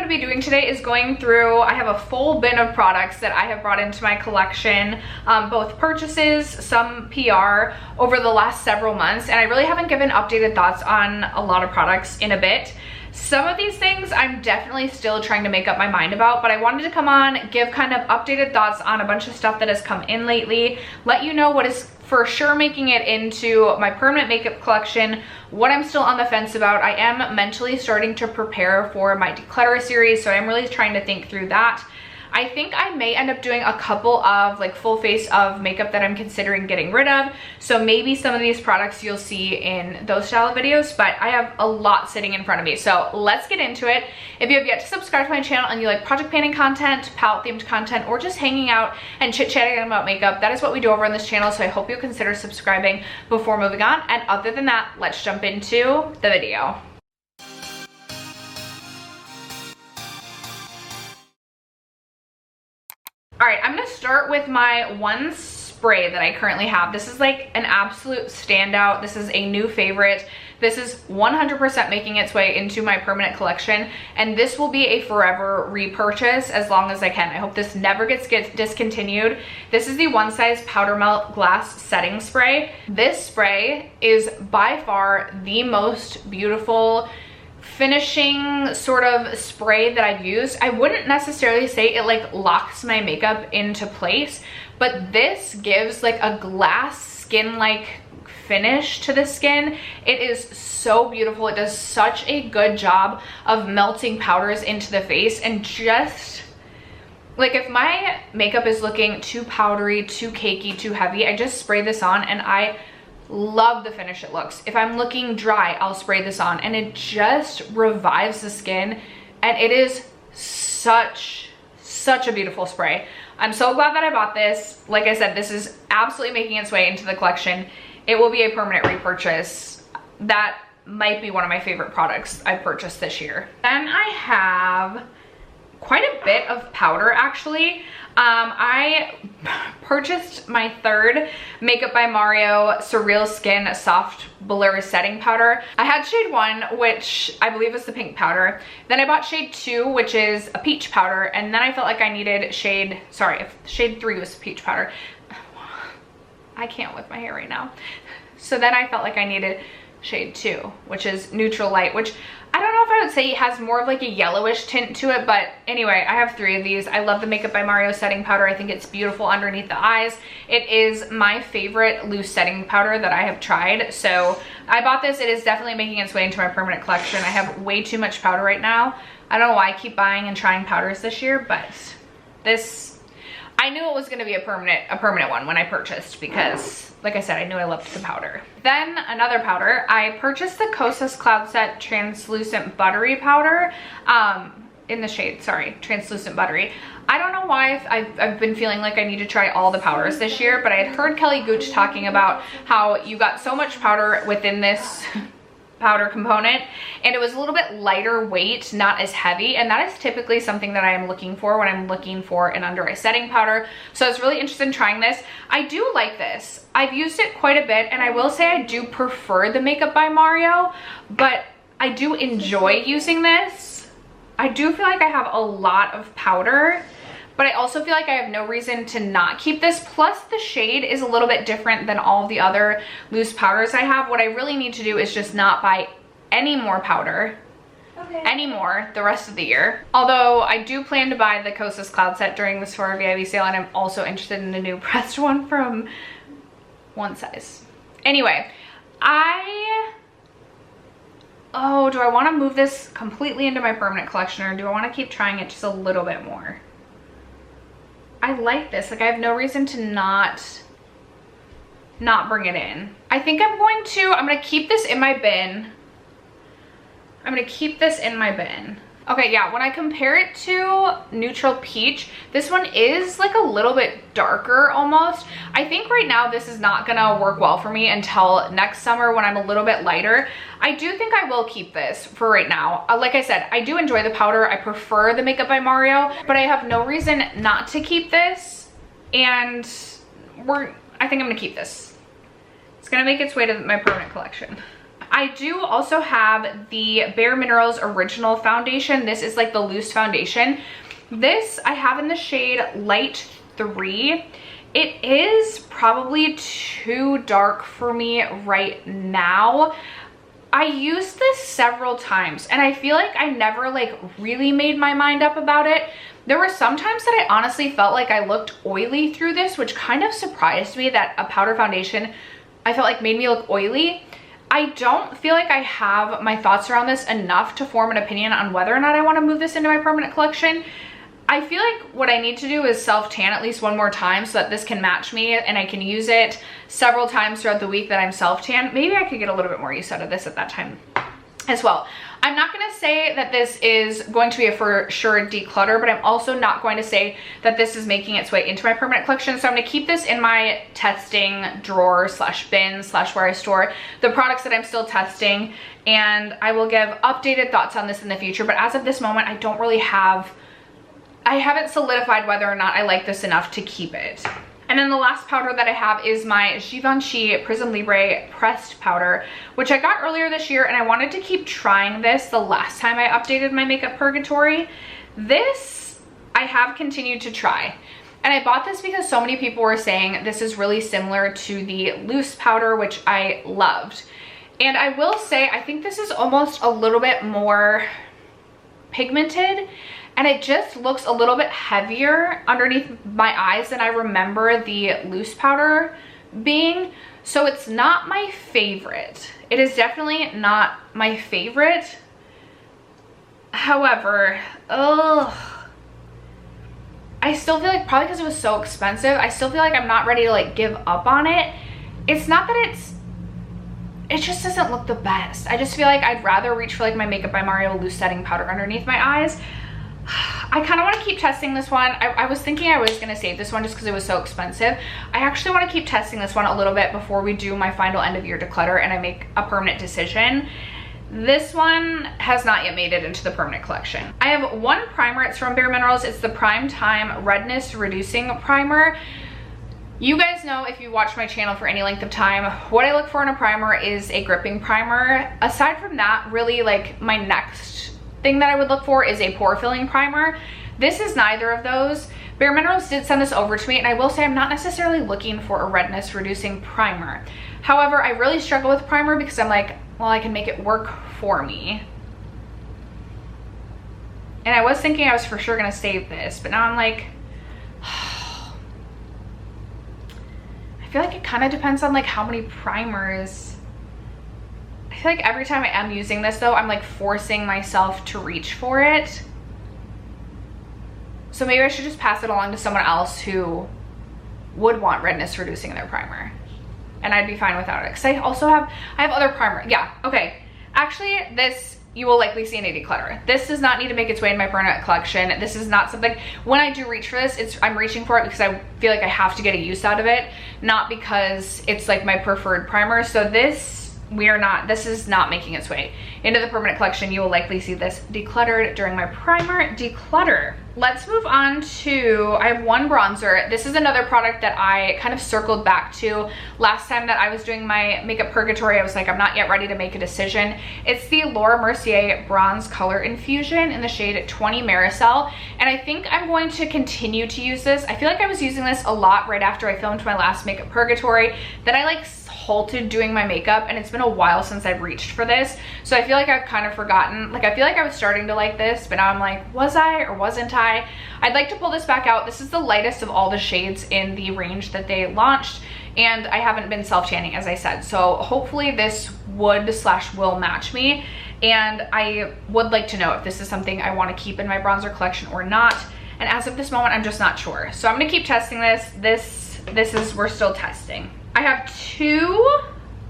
to be doing today is going through, I have a full bin of products that I have brought into my collection, both purchases, some PR over the last several months, and I really haven't given updated thoughts on a lot of products in a bit. Some of these things I'm definitely still trying to make up my mind about, but I wanted to come on, give kind of updated thoughts on a bunch of stuff that has come in lately, let you know what is for sure making it into my permanent makeup collection, what I'm still on the fence about. I am mentally starting to prepare for my declutter series, so I'm really trying to think through that. I think I may end up doing a couple of like full face of makeup that I'm considering getting rid of. So maybe some of these products you'll see in those style of videos, but I have a lot sitting in front of me. So let's get into it. If you have yet to subscribe to my channel and you like project painting content, palette themed content, or just hanging out and chit chatting about makeup, that is what we do over on this channel. So I hope you'll consider subscribing before moving on. And other than that, let's jump into the video. All right, I'm gonna start with my one spray that I currently have. This is like an absolute standout. This is a new favorite. This is 100% making its way into my permanent collection, and this will be a forever repurchase as long as I can. I hope this never gets discontinued. This is the One Size Powder Melt Glass Setting Spray. This spray is by far the most beautiful finishing sort of spray that I've used. I wouldn't necessarily say it like locks my makeup into place, but this gives like a glass skin-like finish to the skin. It is so beautiful. It does such a good job of melting powders into the face, and just like if my makeup is looking too powdery, too cakey, too heavy, I just spray this on and I love the finish it looks. If I'm looking dry, I'll spray this on and it just revives the skin, and it is such a beautiful spray. I'm so glad that I bought this. Like I said, this is absolutely making its way into the collection. It will be a permanent repurchase. That might be one of my favorite products I purchased this year. Then I have quite a bit of powder actually. I purchased my third Makeup by Mario Surreal Skin Soft Blur Setting Powder. I had shade 1, which I believe is the pink powder. Then I bought shade 2, which is a peach powder. And then I felt like I needed shade 3 was peach powder. I can't with my hair right now. So then I felt like I needed shade 2, which is Neutral Light, which I don't know if I would say it has more of like a yellowish tint to it, but anyway, I have 3 of these. I love the Makeup by Mario setting powder. I think it's beautiful underneath the eyes. It is my favorite loose setting powder that I have tried. So I bought this. It is definitely making its way into my permanent collection. I have way too much powder right now. I don't know why I keep buying and trying powders this year, but this, I knew it was going to be a permanent one when I purchased, because like I said, I knew I loved the powder. Then another powder, I purchased the Kosas Cloud Set Translucent Buttery Powder in the shade, Translucent Buttery. I don't know why I've been feeling like I need to try all the powders this year, but I had heard Kelly Gooch talking about how you got so much powder within this powder component, and it was a little bit lighter weight, not as heavy, and that is typically something that I am looking for when I'm looking for an under eye setting powder. So I was really interested in trying this. I do like this. I've used it quite a bit, and I will say I do prefer the Makeup by Mario, but I do enjoy using this. I do feel like I have a lot of powder, but I also feel like I have no reason to not keep this. Plus the shade is a little bit different than all the other loose powders I have. What I really need to do is just not buy any more powder anymore the rest of the year. Although I do plan to buy the Kosas Cloud Set during the Sephora Vieve sale, and I'm also interested in the new pressed one from One Size. Anyway, do I want to move this completely into my permanent collection, or do I want to keep trying it just a little bit more? I like this. Like, I have no reason to not bring it in. I think I'm gonna keep this in my bin. Okay, yeah, when I compare it to Neutral Peach, this one is like a little bit darker almost. I think right now this is not gonna work well for me until next summer when I'm a little bit lighter. I do think I will keep this for right now. Like I said, I do enjoy the powder. I prefer the Makeup by Mario, but I have no reason not to keep this. And I think I'm gonna keep this. It's gonna make its way to my permanent collection. I do also have the Bare Minerals Original Foundation. This is like the loose foundation. This I have in the shade Light 3. It is probably too dark for me right now. I used this several times and I feel like I never like really made my mind up about it. There were some times that I honestly felt like I looked oily through this, which kind of surprised me that a powder foundation I felt like made me look oily. I don't feel like I have my thoughts around this enough to form an opinion on whether or not I want to move this into my permanent collection. I feel like what I need to do is self-tan at least one more time so that this can match me and I can use it several times throughout the week that I'm self-tan. Maybe I could get a little bit more use out of this at that time as well. I'm not going to say that this is going to be a for sure declutter, but I'm also not going to say that this is making its way into my permanent collection. So I'm going to keep this in my testing drawer slash bin slash where I store the products that I'm still testing. And I will give updated thoughts on this in the future. But as of this moment, I haven't solidified whether or not I like this enough to keep it. And then the last powder that I have is my Givenchy Prism Libre pressed powder, which I got earlier this year, and I wanted to keep trying this the last time I updated my makeup purgatory. This I have continued to try. And I bought this because so many people were saying this is really similar to the loose powder, which I loved. And I will say, I think this is almost a little bit more pigmented. And it just looks a little bit heavier underneath my eyes than I remember the loose powder being. So it's not my favorite. It is definitely not my favorite. However, I still feel like, probably because it was so expensive, I still feel like I'm not ready to like give up on it. It's not that it just doesn't look the best. I just feel like I'd rather reach for like my Makeup by Mario loose setting powder underneath my eyes. I kind of want to keep testing this one. I was thinking I was going to save this one just because it was so expensive. I actually want to keep testing this one a little bit before we do my final end of year declutter and I make a permanent decision. This one has not yet made it into the permanent collection. I have one primer. It's from Bare Minerals. It's the Prime Time Redness Reducing Primer. You guys know, if you watch my channel for any length of time, what I look for in a primer is a gripping primer. Aside from that, really like my next thing that I would look for is a pore filling primer. This is neither of those. Bare Minerals did send this over to me, and I will say I'm not necessarily looking for a redness reducing primer. However, I really struggle with primer because I'm like, well, I can make it work for me. And I was thinking I was for sure gonna save this, but now I'm like, I feel like it kind of depends on like how many primers. I feel like every time I am using this though, I'm like forcing myself to reach for it. So maybe I should just pass it along to someone else who would want redness reducing in their primer. And I'd be fine without it. Because I have other primer. Yeah, okay. Actually, this you will likely see in a declutter. This does not need to make its way in my permanent collection. This is not something, when I do reach for this, I'm reaching for it because I feel like I have to get a use out of it, not because it's like my preferred primer. So this is not making its way into the permanent collection. You will likely see this decluttered during my primer declutter. Let's move on to, I have one bronzer. This is another product that I kind of circled back to last time that I was doing my makeup purgatory. I was like, I'm not yet ready to make a decision. It's the Laura Mercier Bronze Color Infusion in the shade 20 Maricel. And I think I'm going to continue to use this. I feel like I was using this a lot right after I filmed my last makeup purgatory. Then I like halted doing my makeup, and it's been a while since I've reached for this. So I feel like I've kind of forgotten. Like, I feel like I was starting to like this, but now I'm like, was I or wasn't I? I'd like to pull this back out. This is the lightest of all the shades in the range that they launched, and I haven't been self-tanning, as I said. So hopefully this will match me, and I would like to know if this is something I want to keep in my bronzer collection or not. And as of this moment, I'm just not sure. So I'm gonna keep testing this. We're still testing. I have two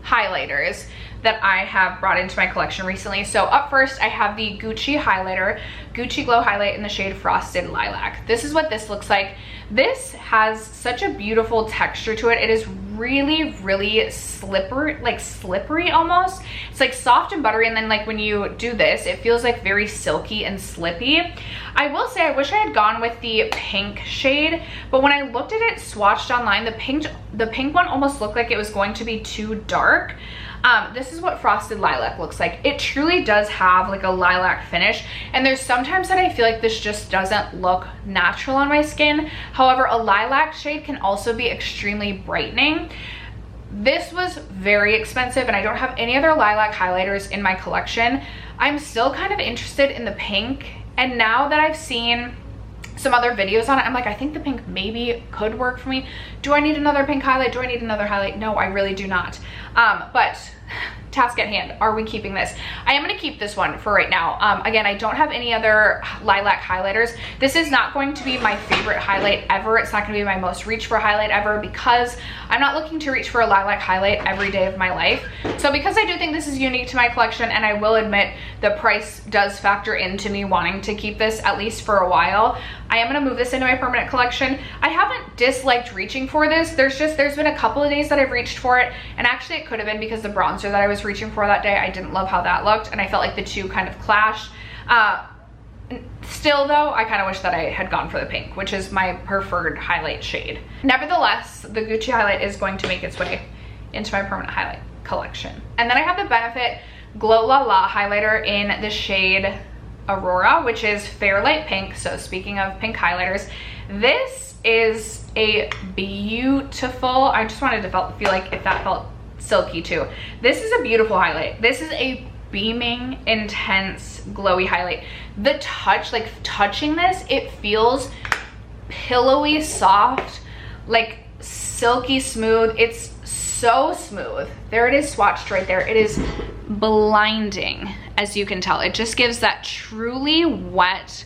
highlighters that I have brought into my collection recently. So up first, I have the Gucci highlighter, Gucci Glow Highlight in the shade Frosted Lilac. This is what this looks like. This has such a beautiful texture to it. It is really, really slippery almost. It's like soft and buttery, and then like when you do this, it feels like very silky and slippy. I will say I wish I had gone with the pink shade, but when I looked at it swatched online, the pink one almost looked like it was going to be too dark. This is what Frosted Lilac looks like. It truly does have like a lilac finish, and there's sometimes that I feel like this just doesn't look natural on my skin. However, a lilac shade can also be extremely brightening. This was very expensive, and I don't have any other lilac highlighters in my collection. I'm still kind of interested in the pink, and now that I've seen some other videos on it, I'm like, I think the pink maybe could work for me. Do I need another pink highlight? Do I need another highlight? No, I really do not. But task at hand, are we keeping this? I am going to keep this one for right now. Again, I don't have any other lilac highlighters. This is not going to be my favorite highlight ever. It's not going to be my most reach for highlight ever, because I'm not looking to reach for a lilac highlight every day of my life. So because I do think this is unique to my collection, and I will admit the price does factor into me wanting to keep this at least for a while, I am going to move this into my permanent collection. I haven't disliked reaching for this. There's been a couple of days that I've reached for it, and actually it could have been because the bronzer that I was reaching for that day, I didn't love how that looked, and I felt like the two kind of clashed. Still though, I kind of wish that I had gone for the pink, which is my preferred highlight shade. Nevertheless, the Gucci highlight is going to make its way into my permanent highlight collection. And then I have the Benefit Glow La La highlighter in the shade Aurora, which is fair light pink. So speaking of pink highlighters, this is a beautiful, I just wanted to feel like if that felt silky too. This is a beautiful highlight. This is a beaming, intense, glowy highlight. The touch, like touching this, it feels pillowy soft, like silky smooth. It's so smooth. There it is swatched right there. It is blinding, as you can tell. It just gives that truly wet,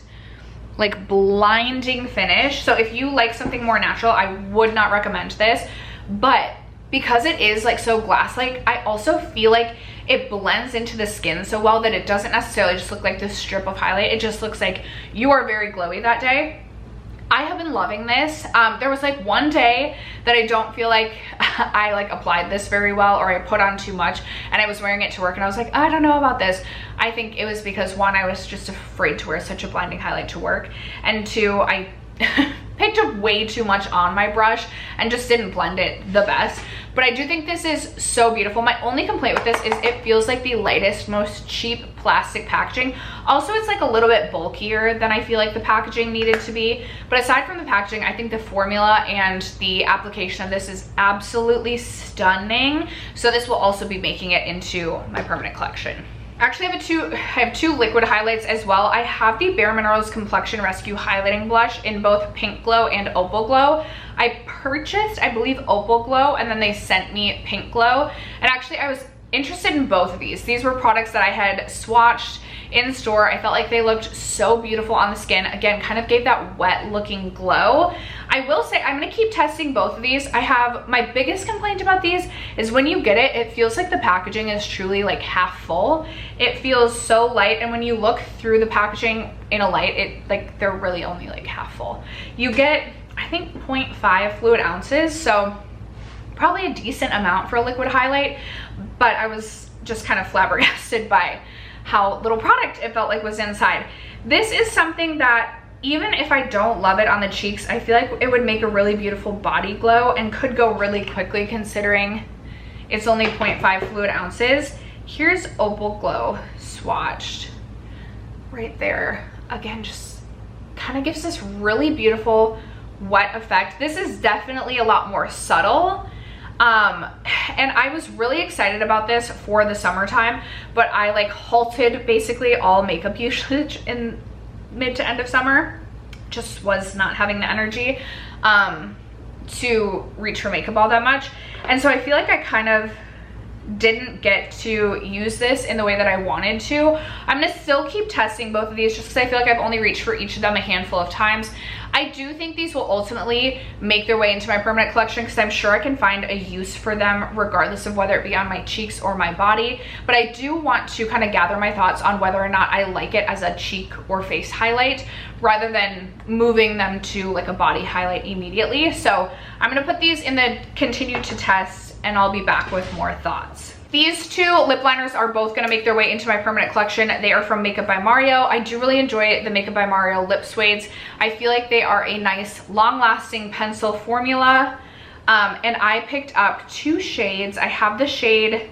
like blinding finish. So if you like something more natural, I would not recommend this, but because it is like so glass-like, I also feel like it blends into the skin so well that it doesn't necessarily just look like this strip of highlight. It just looks like you are very glowy that day. I have been loving this. There was like one day that I don't feel like I like applied this very well, or I put on too much, and I was wearing it to work and I was like, I don't know about this. I think it was because one, I was just afraid to wear such a blinding highlight to work, and two, I picked up way too much on my brush and just didn't blend it the best. But I do think this is so beautiful. My only complaint with this is it feels like the lightest, most cheap plastic packaging. Also, it's like a little bit bulkier than I feel like the packaging needed to be. But aside from the packaging, I think the formula and the application of this is absolutely stunning. So this will also be making it into my permanent collection. Actually, I have two liquid highlights as well. I have the Bare Minerals Complexion Rescue Highlighting Blush in both Pink Glow and Opal Glow. I purchased, I believe, Opal Glow, and then they sent me Pink Glow. And actually, I was interested in both of these. These were products that I had swatched in store. I felt like they looked so beautiful on the skin. Again, kind of gave that wet looking glow. I will say I'm gonna keep testing both of these. I have, my biggest complaint about these is when you get it, it feels like the packaging is truly like half full. It feels so light, and when you look through the packaging in a light, it like they're really only like half full. You get, I think, 0.5 fluid ounces, so probably a decent amount for a liquid highlight, but I was just kind of flabbergasted by how little product it felt like was inside. This is something that even if I don't love it on the cheeks, I feel like it would make a really beautiful body glow and could go really quickly considering it's only 0.5 fluid ounces. Here's Opal Glow swatched right there. Again, just kind of gives this really beautiful wet effect. This is definitely a lot more subtle. And I was really excited about this for the summertime, but I like halted basically all makeup usage in mid to end of summer. Just was not having the energy to reach for makeup all that much. And so I feel like I kind of didn't get to use this in the way that I wanted to. I'm gonna still keep testing both of these just because I feel like I've only reached for each of them a handful of times. I do think these will ultimately make their way into my permanent collection because I'm sure I can find a use for them regardless of whether it be on my cheeks or my body. But I do want to kind of gather my thoughts on whether or not I like it as a cheek or face highlight rather than moving them to like a body highlight immediately. So I'm gonna put these in the continue to test, and I'll be back with more thoughts. These two lip liners are both gonna make their way into my permanent collection. They are from Makeup by Mario. I do really enjoy the Makeup by Mario lip suedes. I feel like they are a nice, long-lasting pencil formula. And I picked up two shades. I have the shade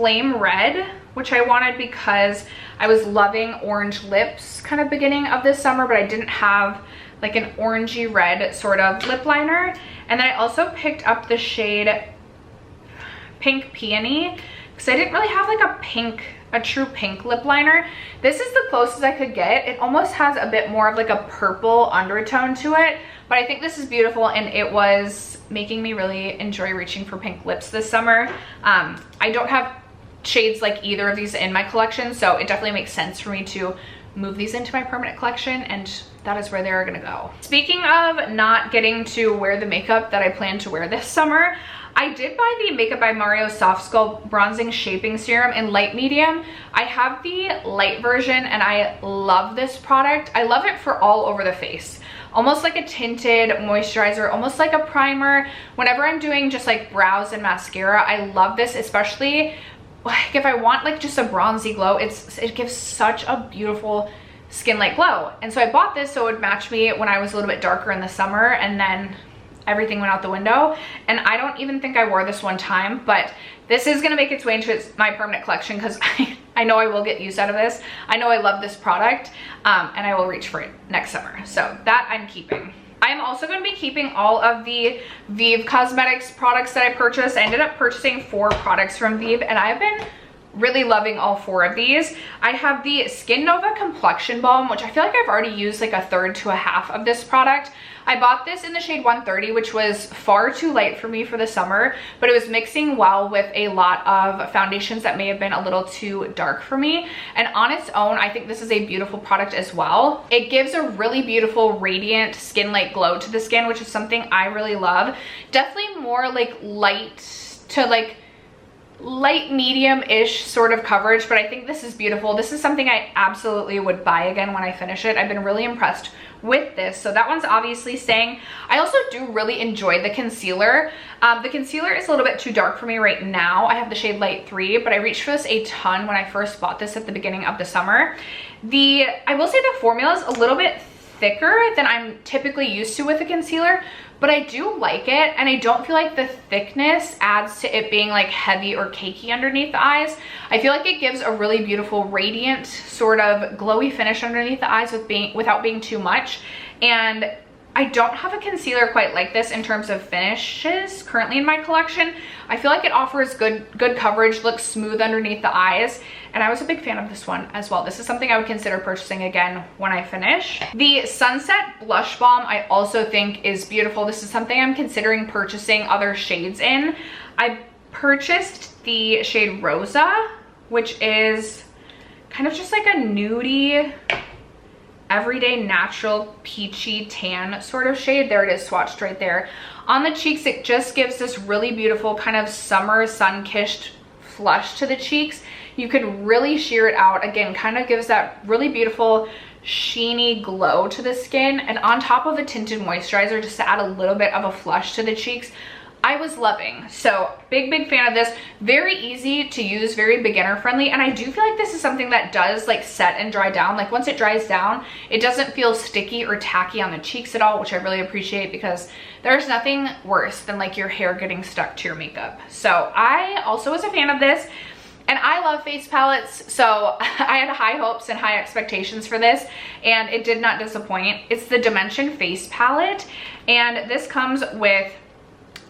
Flame Red, which I wanted because I was loving orange lips kind of beginning of this summer, but I didn't have like an orangey red sort of lip liner. And then I also picked up the shade Pink Peony because I didn't really have like a true pink lip liner. This is the closest I could get. It almost has a bit more of like a purple undertone to it, but I think this is beautiful, and it was making me really enjoy reaching for pink lips this summer. I don't have shades like either of these in my collection, so it definitely makes sense for me to move these into my permanent collection, and that is where they're gonna go. Speaking of not getting to wear the makeup that I plan to wear this summer, I did buy the Makeup by Mario Soft Sculpt Bronzing Shaping Serum in light medium. I have the light version and I love this product. I love it for all over the face. Almost like a tinted moisturizer, almost like a primer. Whenever I'm doing just like brows and mascara, I love this, especially like if I want like just a bronzy glow. It gives such a beautiful skin light glow. And so I bought this so it would match me when I was a little bit darker in the summer, and then everything went out the window. And I don't even think I wore this one time, but this is gonna make its way into my permanent collection because I know I will get use out of this. I know I love this product, and I will reach for it next summer. So that I'm keeping. I am also going to be keeping all of the Vieve Cosmetics products that I purchased. I ended up purchasing 4 products from Vieve, and I've been really loving all 4 of these. I have the Skin Nova Complexion Balm, which I feel like I've already used like a third to a half of this product. I bought this in the shade 130, which was far too light for me for the summer, but it was mixing well with a lot of foundations that may have been a little too dark for me. And on its own, I think this is a beautiful product as well. It gives a really beautiful radiant skin light glow to the skin, which is something I really love. Definitely more like light to like light medium-ish sort of coverage, but I think this is beautiful. This is something I absolutely would buy again when I finish it. I've been really impressed with this, so that one's obviously staying. I also do really enjoy the concealer. The concealer is a little bit too dark for me right now. I have the shade Light 3, but I reached for this a ton when I first bought this at the beginning of the summer. I will say the formula is a little bit thicker than I'm typically used to with a concealer, but I do like it, and I don't feel like the thickness adds to it being like heavy or cakey underneath the eyes. I feel like it gives a really beautiful radiant sort of glowy finish underneath the eyes without being too much. And I don't have a concealer quite like this in terms of finishes currently in my collection. I feel like it offers good coverage, looks smooth underneath the eyes, and I was a big fan of this one as well. This is something I would consider purchasing again when I finish. The Sunset Blush Balm I also think is beautiful. This is something I'm considering purchasing other shades in. I purchased the shade Rosa, which is kind of just like a nudie, everyday natural peachy tan sort of shade. There it is swatched right there. On the cheeks, it just gives this really beautiful kind of summer sun-kissed flush to the cheeks. You could really sheer it out. Again, kind of gives that really beautiful sheeny glow to the skin, and on top of a tinted moisturizer just to add a little bit of a flush to the cheeks. I was loving. So big fan of this. Very easy to use, very beginner friendly, and I do feel like this is something that does like set and dry down. Like once it dries down, it doesn't feel sticky or tacky on the cheeks at all, which I really appreciate, because there's nothing worse than like your hair getting stuck to your makeup. So I also was a fan of this, and I love face palettes, so I had high hopes and high expectations for this, and it did not disappoint. It's the Dimension Face Palette, and this comes with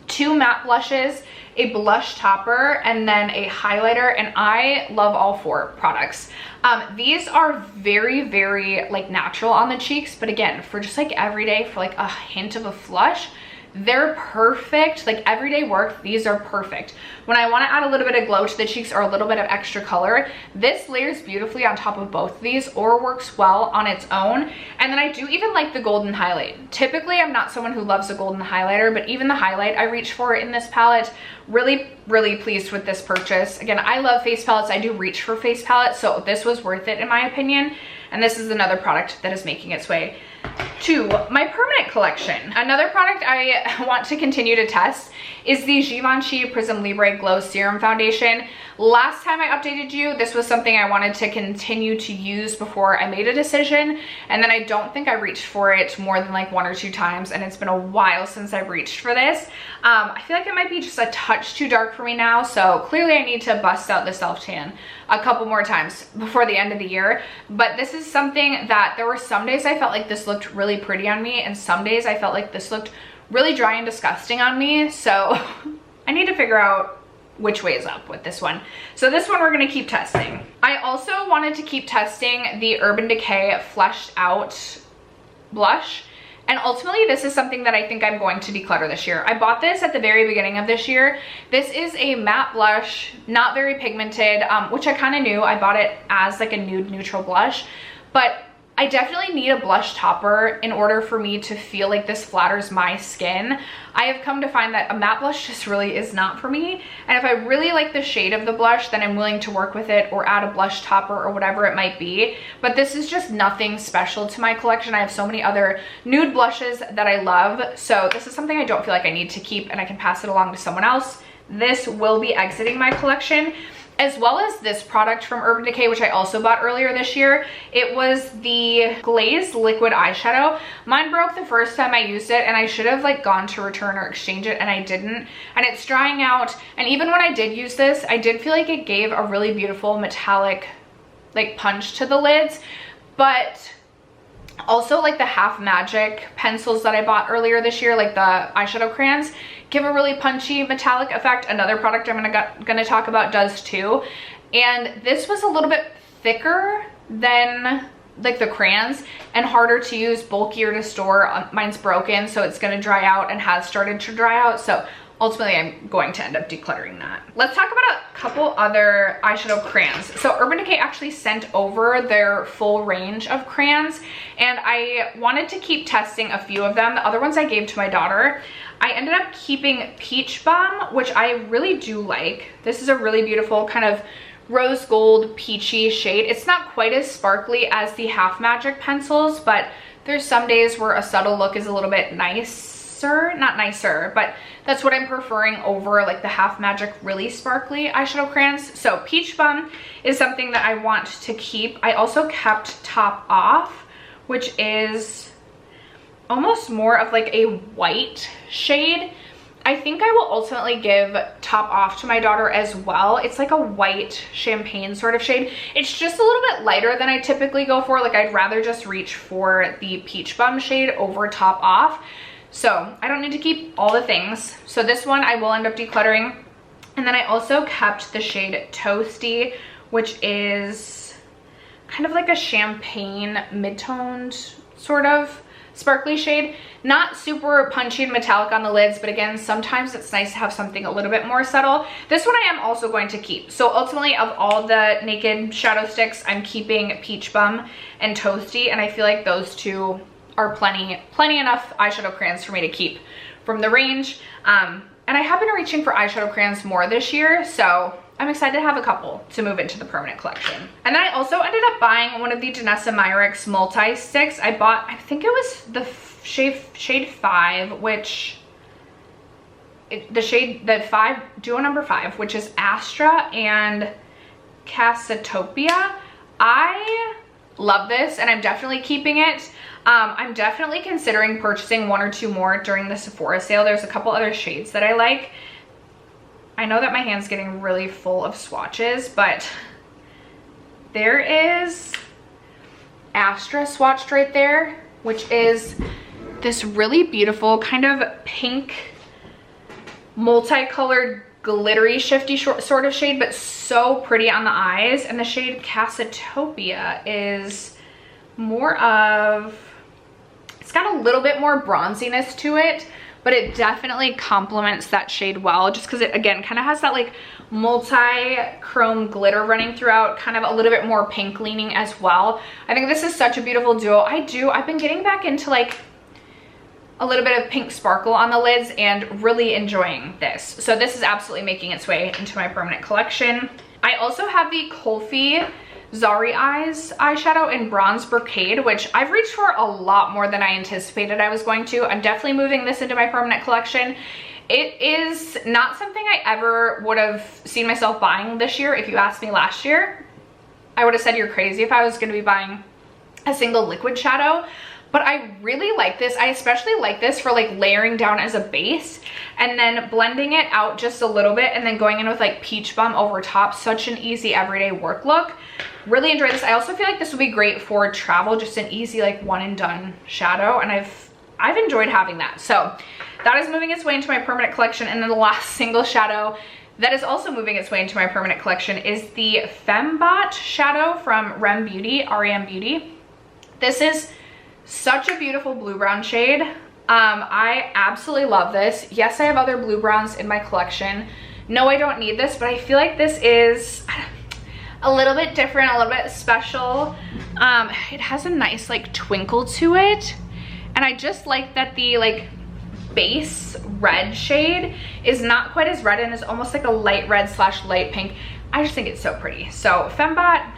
2 matte blushes, a blush topper, and then a highlighter, and I love all 4 products. These are very like natural on the cheeks, but again, for just like everyday, for like a hint of a flush, they're perfect. Like everyday work, these are perfect. When I want to add a little bit of glow to the cheeks or a little bit of extra color, this layers beautifully on top of both of these, or works well on its own. And then I do even like the golden highlight. Typically, I'm not someone who loves a golden highlighter, but even the highlight I reach for in this palette. Really pleased with this purchase. Again, I love face palettes. I do reach for face palettes, so this was worth it in my opinion. And this is another product that is making its way to my permanent collection. Another product I want to continue to test is the Givenchy Prism Libre Glow Serum Foundation. Last time I updated you, this was something I wanted to continue to use before I made a decision, and then I don't think I reached for it more than like 1 or 2 times, and it's been a while since I've reached for this. I feel like it might be just a touch too dark for me now, so clearly I need to bust out the self tan a couple more times before the end of the year. But this is something that there were some days I felt like this looked really pretty on me, and some days I felt like this looked really dry and disgusting on me, so I need to figure out which way is up with this one. So this one we're gonna keep testing. I also wanted to keep testing the Urban Decay Fleshed Out blush, and ultimately this is something that I think I'm going to declutter this year. I bought this at the very beginning of this year. This is a matte blush, not very pigmented, which I kind of knew. I bought it as like a nude neutral blush, but I definitely need a blush topper in order for me to feel like this flatters my skin. I have come to find that a matte blush just really is not for me. And if I really like the shade of the blush, then I'm willing to work with it or add a blush topper or whatever it might be. But this is just nothing special to my collection. I have so many other nude blushes that I love. So this is something I don't feel like I need to keep, and I can pass it along to someone else. This will be exiting my collection, as well as this product from Urban Decay, which I also bought earlier this year. It was the Glazed Liquid Eyeshadow. Mine broke the first time I used it, and I should have like gone to return or exchange it, and I didn't. And it's drying out, and even when I did use this, I did feel like it gave a really beautiful metallic like punch to the lids. But also like the Half Magic pencils that I bought earlier this year, like the eyeshadow crayons, give a really punchy metallic effect. Another product I'm gonna talk about does too. And this was a little bit thicker than like the crayons and harder to use, bulkier to store. Mine's broken, so it's gonna dry out and has started to dry out. So ultimately I'm going to end up decluttering that. Let's talk about a couple other eyeshadow crayons. So Urban Decay actually sent over their full range of crayons, and I wanted to keep testing a few of them. The other ones I gave to my daughter. I ended up keeping Peach Balm, which I really do like. This is a really beautiful kind of rose gold peachy shade. It's not quite as sparkly as the Half Magic pencils, but there's some days where a subtle look is a little bit nicer, not nicer, but that's what I'm preferring over like the Half Magic really sparkly eyeshadow crayons. So Peach Balm is something that I want to keep. I also kept Top Off, which is almost more of like a white shade. I think I will ultimately give Top Off to my daughter as well. It's like a white champagne sort of shade. It's just a little bit lighter than I typically go for. Like I'd rather just reach for the Peach Balm shade over Top Off. So I don't need to keep all the things. So this one I will end up decluttering. And then I also kept the shade Toasty, which is kind of like a champagne mid-toned sort of sparkly shade. Not super punchy and metallic on the lids, but again, sometimes it's nice to have something a little bit more subtle. This one I am also going to keep. So ultimately, of all the Naked shadow sticks, I'm keeping Peach Balm and Toasty, and I feel like those two are plenty enough eyeshadow crayons for me to keep from the range. And I have been reaching for eyeshadow crayons more this year, so I'm excited to have a couple to move into the permanent collection. And then I also ended up buying one of the Danessa Myricks multi-sticks. I bought, I think it was the shade 5, which, duo number 5, which is Astra and Casatopia. I love this, and I'm definitely keeping it. I'm definitely considering purchasing 1 or 2 more during the Sephora sale. There's a couple other shades that I like. I know that my hand's getting really full of swatches, but there is Astra swatched right there, which is this really beautiful kind of pink, multicolored, glittery, shifty sort of shade, but so pretty on the eyes. And the shade Casatopia is more of, it's got a little bit more bronziness to it, but it definitely complements that shade well, just because it, again, kind of has that like multi-chrome glitter running throughout, kind of a little bit more pink leaning as well. I think this is such a beautiful duo. I've been getting back into like a little bit of pink sparkle on the lids and really enjoying this. So this is absolutely making its way into my permanent collection. I also have the Kulfi Zari Eyes eyeshadow in Bronze Brocade, which I've reached for a lot more than I anticipated I was going to. I'm definitely moving this into my permanent collection. It is not something I ever would have seen myself buying this year. If you asked me last year, I would have said you're crazy if I was going to be buying a single liquid shadow. But I really like this. I especially like this for like layering down as a base and then blending it out just a little bit and then going in with like peach balm over top. Such an easy everyday work look. Really enjoy this. I also feel like this would be great for travel, just an easy like one and done shadow, and I've enjoyed having that. So that is moving its way into my permanent collection. And then the last single shadow that is also moving its way into my permanent collection is the Fembot shadow from r.e.m Beauty. This is such a beautiful blue brown shade. I absolutely love this. Yes, I have other blue browns in my collection. No, I don't need this, but I feel like this is a little bit different, a little bit special. It has a nice like twinkle to it. And I just like that the like base red shade is not quite as red and is almost like a light red / light pink. I just think it's so pretty. So Fembot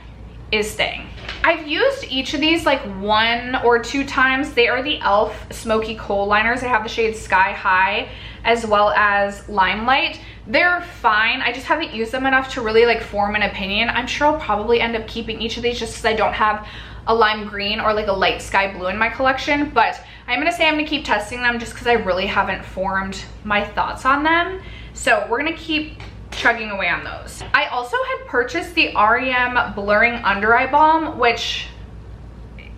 is staying. I've used each of these like 1 or 2 times. They are the e.l.f. Smoky Kohl liners. I have the shades Sky High as well as Limelight. They're fine. I just haven't used them enough to really like form an opinion. I'm sure I'll probably end up keeping each of these just because I don't have a lime green or like a light sky blue in my collection. But I'm gonna say I'm gonna keep testing them just because I really haven't formed my thoughts on them. So we're gonna keep chugging away on those. I also had purchased the r.e.m blurring under eye balm, which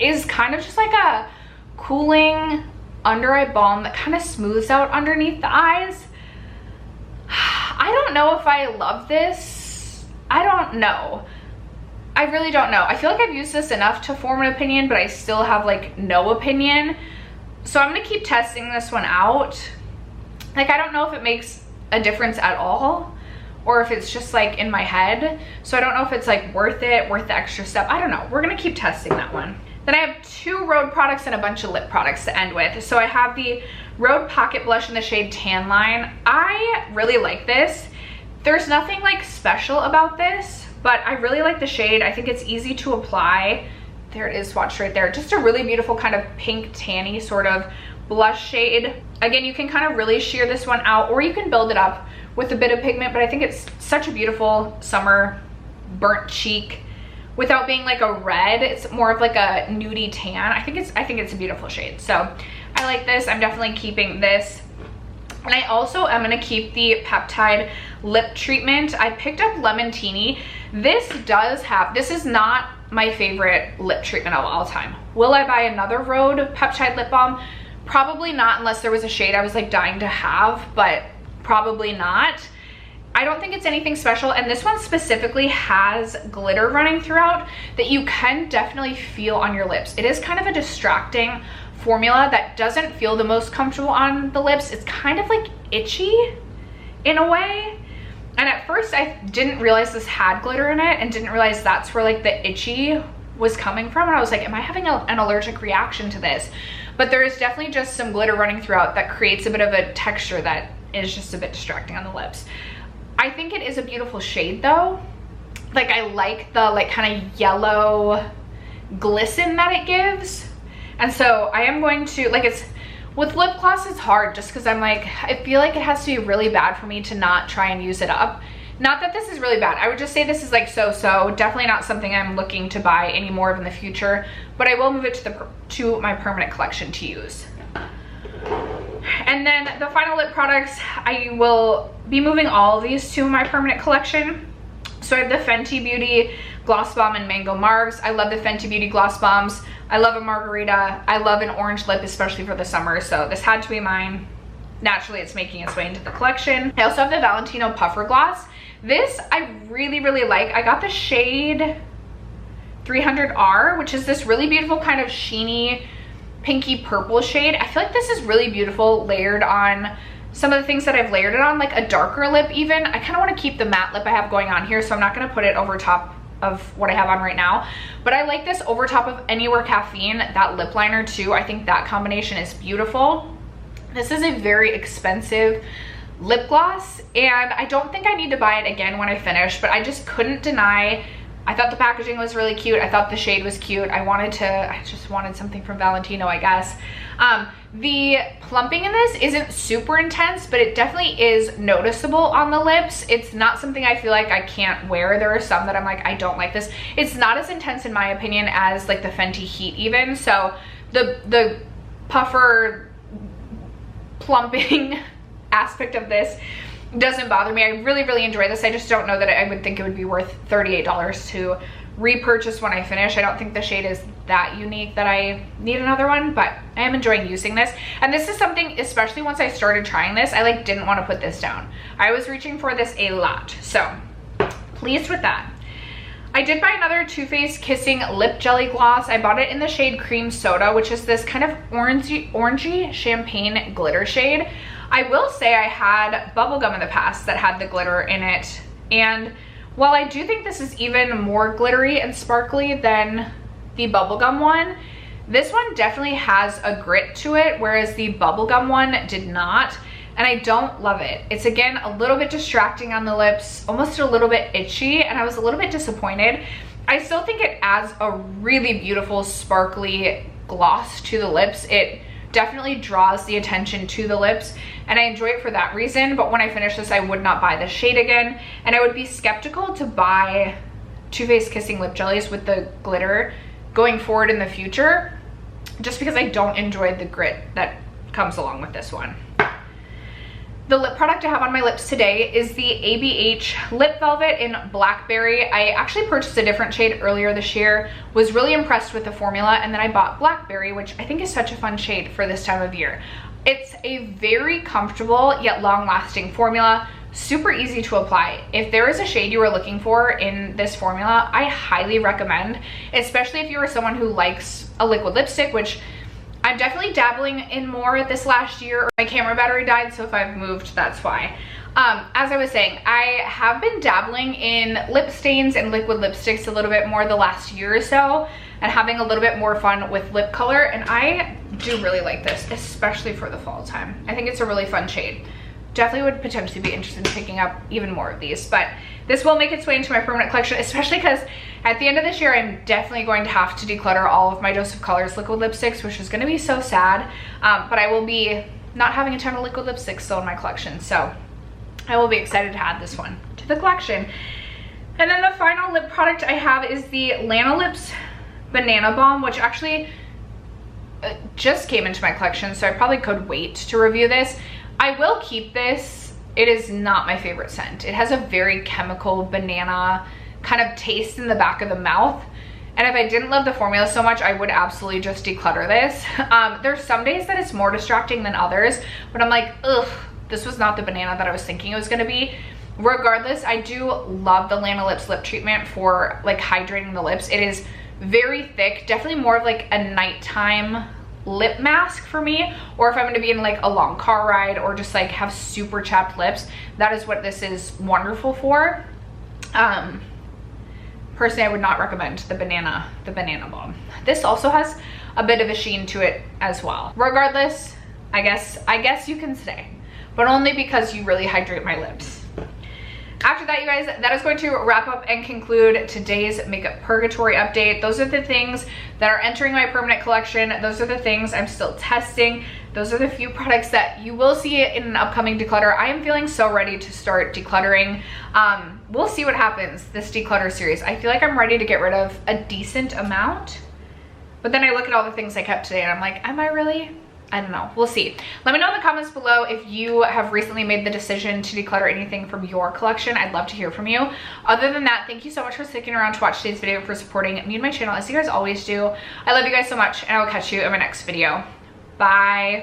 is kind of just like a cooling under eye balm that kind of smooths out underneath the eyes. I don't know if I love this. I don't know. I really don't know. I feel like I've used this enough to form an opinion, but I still have like no opinion. So I'm gonna keep testing this one out. Like, I don't know if it makes a difference at all, or if it's just like in my head. So I don't know if it's like worth it, worth the extra step. I don't know. We're gonna keep testing that one. Then I have 2 Rhode products and a bunch of lip products to end with. So I have the Rhode Pocket Blush in the shade Tan Line. I really like this. There's nothing like special about this, but I really like the shade. I think it's easy to apply. There it is swatched right there. Just a really beautiful kind of pink tanny sort of blush shade. Again, you can kind of really sheer this one out, or you can build it up with a bit of pigment, but I think it's such a beautiful summer burnt cheek without being like a red. It's more of like a nudie tan. I think it's a beautiful shade. So I like this. I'm definitely keeping this. And I also am gonna keep the Peptide lip treatment. I picked up Lemon Teeny. This is not my favorite lip treatment of all time. Will I buy another Rhode Peptide lip balm? Probably not, unless there was a shade I was like dying to have, but probably not. I don't think it's anything special, and this one specifically has glitter running throughout that you can definitely feel on your lips. It is kind of a distracting formula that doesn't feel the most comfortable on the lips. It's kind of like itchy in a way. And at first I didn't realize this had glitter in it and didn't realize that's where like the itchy was coming from. And I was like, am I having an allergic reaction to this? But there is definitely just some glitter running throughout that creates a bit of a texture that is just a bit distracting on the lips. I think it is a beautiful shade though. Like, I like the like kind of yellow glisten that it gives. And so I am going to, like, it's with lip gloss, it's hard just because I'm like, I feel like it has to be really bad for me to not try and use it up. Not that this is really bad. I would just say this is like so-so. Definitely not something I'm looking to buy any more of in the future, but I will move it to my permanent collection to use. And then the final lip products, I will be moving all of these to my permanent collection. So I have the Fenty Beauty Gloss Bomb and Mango Margs. I love the Fenty Beauty Gloss Bombs. I love a margarita. I love an orange lip, especially for the summer. So this had to be mine. Naturally, it's making its way into the collection. I also have the Valentino Puffer Gloss. This I really, really like. I got the shade 300R, which is this really beautiful kind of sheeny, pinky purple shade. I feel like this is really beautiful layered on some of the things that I've layered it on, like a darker lip even. I kind of want to keep the matte lip I have going on here, so I'm not going to put it over top of what I have on right now. But I like this over top of Anywhere Caffeine, that lip liner too. I think that combination is beautiful. This is a very expensive lip gloss, and I don't think I need to buy it again when I finish, but I just couldn't deny I thought the packaging was really cute. I thought the shade was cute. I just wanted something from Valentino, I guess. The plumping in this isn't super intense, but it definitely is noticeable on the lips. It's not something I feel like I can't wear. There are some that I'm like, I don't like this. It's not as intense in my opinion as like the Fenty Heat even. So the puffer plumping aspect of this doesn't bother me. I really enjoy this. I just don't know that I would think it would be worth $38 to repurchase when I finish. I don't think the shade is that unique that I need another one, but I am enjoying using this. And this is something, especially once I started trying this, I like didn't want to put this down. I was reaching for this a lot, so pleased with that. I did buy another Too Faced Kissing Lip Jelly Gloss. I bought it in the shade Cream Soda, which is this kind of orangey champagne glitter shade. I will say I had bubblegum in the past that had the glitter in it, and while I do think this is even more glittery and sparkly than the bubblegum one, this one definitely has a grit to it, whereas the bubblegum one did not, and I don't love it. It's again a little bit distracting on the lips, almost a little bit itchy, and I was a little bit disappointed. I still think it adds a really beautiful sparkly gloss to the lips. It definitely draws the attention to the lips, and I enjoy it for that reason. But when I finish this, I would not buy the shade again, and I would be skeptical to buy Too Faced Kissing Lip Jellies with the glitter going forward in the future, just because I don't enjoy the grit that comes along with this one. The lip product I have on my lips today is the ABH Lip Velvet in Blackberry. I actually purchased a different shade earlier this year, was really impressed with the formula, and then I bought Blackberry, which I think is such a fun shade for this time of year. It's a very comfortable yet long-lasting formula, super easy to apply. If there is a shade you are looking for in this formula, I highly recommend, especially if you are someone who likes a liquid lipstick, which I'm definitely dabbling in more this last year. My camera battery died, so if I've moved, that's why. As I was saying, I have been dabbling in lip stains and liquid lipsticks a little bit more the last year or so, and having a little bit more fun with lip color, and I do really like this, especially for the fall time. I think it's a really fun shade. Definitely would potentially be interested in picking up even more of these, but this will make its way into my permanent collection, especially because at the end of this year, I'm definitely going to have to declutter all of my Dose of Colors liquid lipsticks, which is gonna be so sad, but I will be not having a ton of liquid lipsticks still in my collection, so I will be excited to add this one to the collection. And then the final lip product I have is the Lanolips Banana Balm, which actually just came into my collection, so I probably could wait to review this. I will keep this. It is not my favorite scent. It has a very chemical banana kind of taste in the back of the mouth, and if I didn't love the formula so much, I would absolutely just declutter this. There's some days that it's more distracting than others, but I'm like, ugh, this was not the banana that I was thinking it was gonna be. Regardless, I do love the Lanolips lip treatment for like hydrating the lips. It is very thick, definitely more of like a nighttime lip mask for me, or if I'm going to be in like a long car ride or just like have super chapped lips, that is what this is wonderful for. Personally, I would not recommend the banana balm. This also has a bit of a sheen to it as well. Regardless, I guess you can stay, but only because you really hydrate my lips. After that, you guys, that is going to wrap up and conclude today's makeup purgatory update. Those are the things that are entering my permanent collection. Those are the things I'm still testing. Those are the few products that you will see in an upcoming declutter. I am feeling so ready to start decluttering. We'll see what happens this declutter series. I feel like I'm ready to get rid of a decent amount, but then I look at all the things I kept today and I'm like, am I really? I don't know, we'll see. Let me know in the comments below if you have recently made the decision to declutter anything from your collection. I'd love to hear from you. Other than that, thank you so much for sticking around to watch today's video and for supporting me and my channel as you guys always do. I love you guys so much, and I will catch you in my next video. Bye.